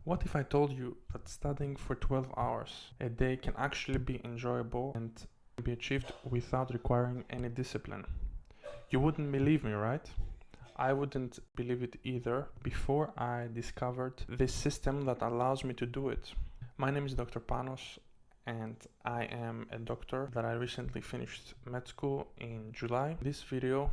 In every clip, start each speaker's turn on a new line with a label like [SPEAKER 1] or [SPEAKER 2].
[SPEAKER 1] What if I told you that studying for 12 hours a day can actually be enjoyable and be achieved without requiring any discipline? You wouldn't believe me, right? I wouldn't believe it either before I discovered this system that allows me to do it. My name is Dr. Panos and I am a doctor that I recently finished med school in July. In this video,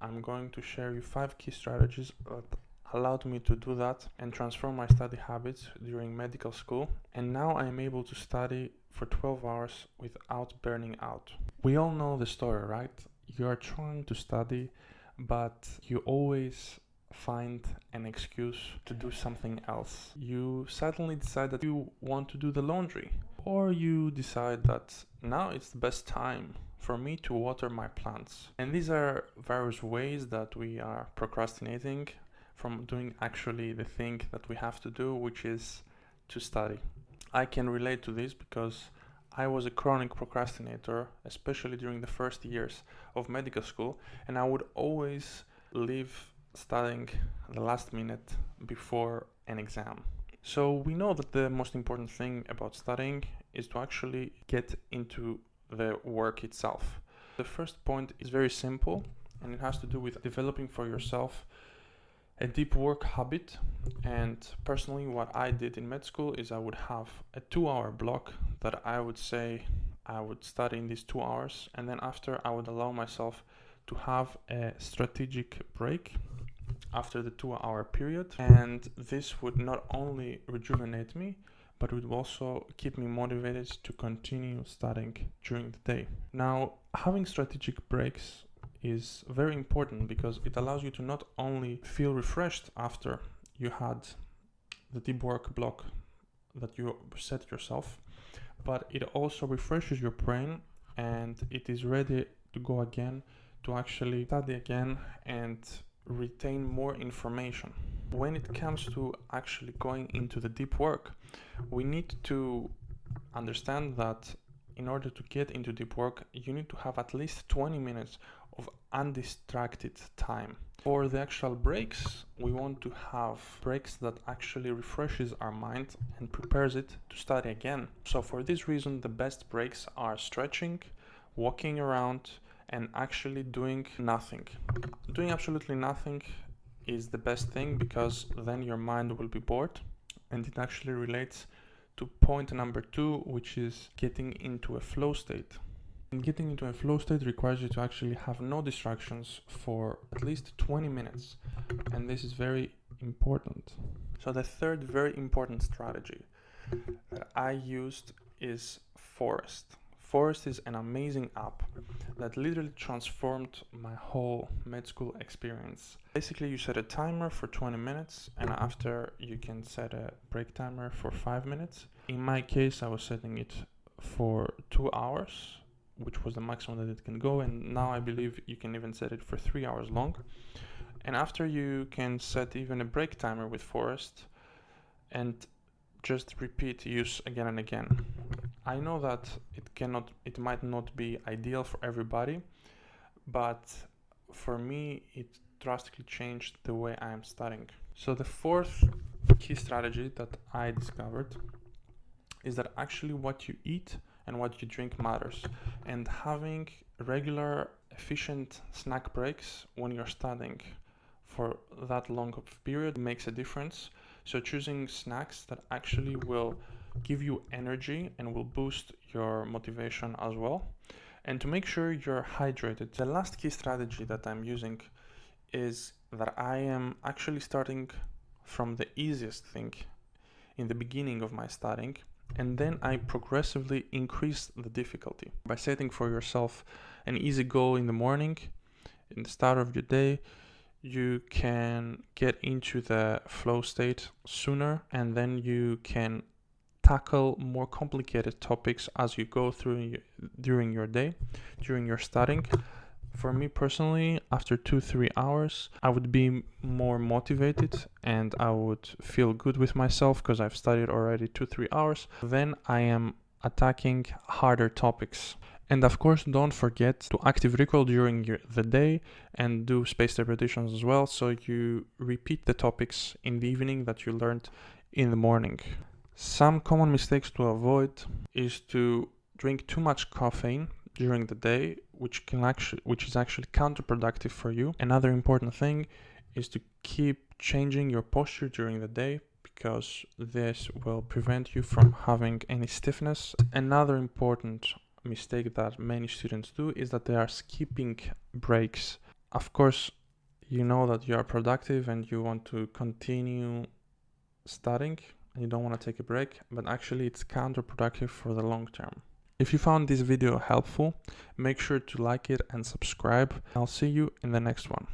[SPEAKER 1] I'm going to share you 5 key strategies that allowed me to do that and transform my study habits during medical school, and now I am able to study for 12 hours without burning out. We all know the story, right? You are trying to study, but you always find an excuse to do something else. You suddenly decide that you want to do the laundry, or you decide that now it's the best time for me to water my plants. And these are various ways that we are procrastinating from doing actually the thing that we have to do, which is to study. I can relate to this because I was a chronic procrastinator, especially during the first years of medical school, and I would always leave studying the last minute before an exam. So we know that the most important thing about studying is to actually get into the work itself. The first point is very simple, and it has to do with developing for yourself a deep work habit. And personally, what I did in med school is I would have a 2-hour block that I would say I would study in these 2 hours, and then after I would allow myself to have a strategic break after the 2-hour period, and this would not only rejuvenate me but would also keep me motivated to continue studying during the day. Now, having strategic breaks is very important because it allows you to not only feel refreshed after you had the deep work block that you set yourself, but it also refreshes your brain and it is ready to go again, to actually study again and retain more information. When it comes to actually going into the deep work, we need to understand that in order to get into deep work, you need to have at least 20 minutes of undistracted time. For the actual breaks, we want to have breaks that actually refreshes our mind and prepares it to study again. So for this reason, the best breaks are stretching, walking around, and actually doing nothing. Doing absolutely nothing is the best thing because then your mind will be bored, and it actually relates to point number 2, which is getting into a flow state. And getting into a flow state requires you to actually have no distractions for at least 20 minutes, and this is very important. So the third very important strategy that I used is Forest. Forest is an amazing app that literally transformed my whole med school experience. Basically, you set a timer for 20 minutes, and after you can set a break timer for 5 minutes. In my case, I was setting it for 2 hours, which was the maximum that it can go, and now I believe you can even set it for 3 hours long. And after, you can set even a break timer with Forest and just repeat use again and again. I know that it might not be ideal for everybody, but for me it drastically changed the way I am studying. So the fourth key strategy that I discovered is that actually what you eat and what you drink matters, and having regular efficient snack breaks when you're studying for that long of a period makes a difference. So choosing snacks that actually will give you energy and will boost your motivation as well, and to make sure you're hydrated. The last key strategy that I'm using is that I am actually starting from the easiest thing in the beginning of my studying, and then I progressively increase the difficulty by setting for yourself an easy goal in the morning. In the start of your day, you can get into the flow state sooner, and then you can tackle more complicated topics as you go through during your day, during your studying. For me personally, after 2-3 hours, I would be more motivated and I would feel good with myself because I've studied already 2-3 hours. Then I am attacking harder topics. And of course, don't forget to active recall during the day and do spaced repetitions as well, so you repeat the topics in the evening that you learned in the morning. Some common mistakes to avoid is to drink too much caffeine during the day, which is actually counterproductive for you. Another important thing is to keep changing your posture during the day, because this will prevent you from having any stiffness. Another important mistake that many students do is that they are skipping breaks. Of course, you know that you are productive and you want to continue studying and you don't want to take a break, but actually it's counterproductive for the long term. If you found this video helpful, make sure to like it and subscribe. I'll see you in the next one.